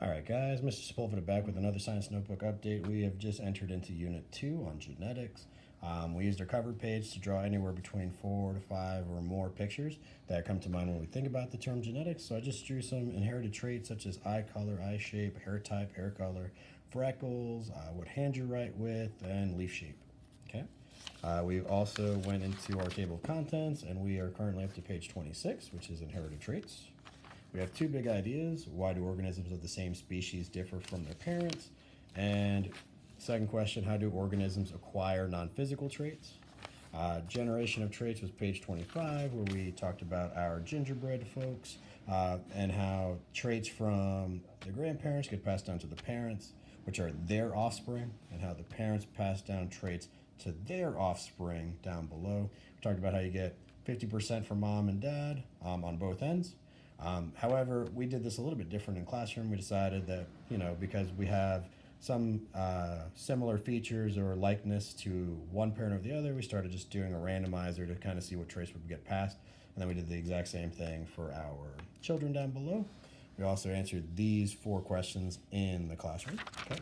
Alright guys, Mr. Sepulveda back with another Science Notebook update. We have just entered into Unit 2 on genetics. We used our cover page to draw anywhere between 4 to 5 or more pictures that come to mind when we think about the term genetics. So I just drew some inherited traits such as eye color, eye shape, hair type, hair color, freckles, what hand you write with, and leaf shape. Okay. We also went into our table of contents, and we are currently up to page 26, which is inherited traits. We have two big ideas. Why do organisms of the same species differ from their parents? And second question, how do organisms acquire non-physical traits? Generation of traits was page 25, where we talked about our gingerbread folks and how traits from the grandparents get passed down to the parents, which are their offspring, and how the parents pass down traits to their offspring down below. We talked about how you get 50% from mom and dad on both ends. However, we did this a little bit different in classroom. We decided that, because we have some similar features or likeness to one parent or the other, we started just doing a randomizer to kind of see what traits would get passed. And then we did the exact same thing for our children down below. We also answered these 4 questions in the classroom. Okay.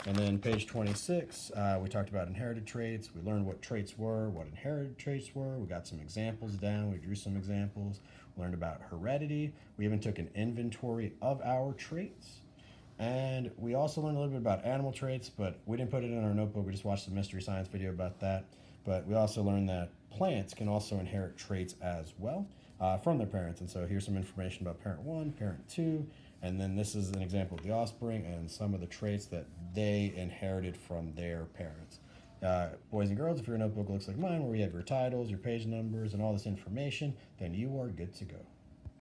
And then page 26, we talked about inherited traits. We learned what traits were, what inherited traits were. We got some examples down. We drew some examples. We learned about heredity. We even took an inventory of our traits. And we also learned a little bit about animal traits, but we didn't put it in our notebook. We just watched the Mystery Science video about that. But we also learned that plants can also inherit traits as well from their parents. And so here's some information about parent 1, parent 2, and then this is an example of the offspring and some of the traits that they inherited from their parents. Boys and girls, if your notebook looks like mine, where you have your titles, your page numbers, and all this information, then you are good to go.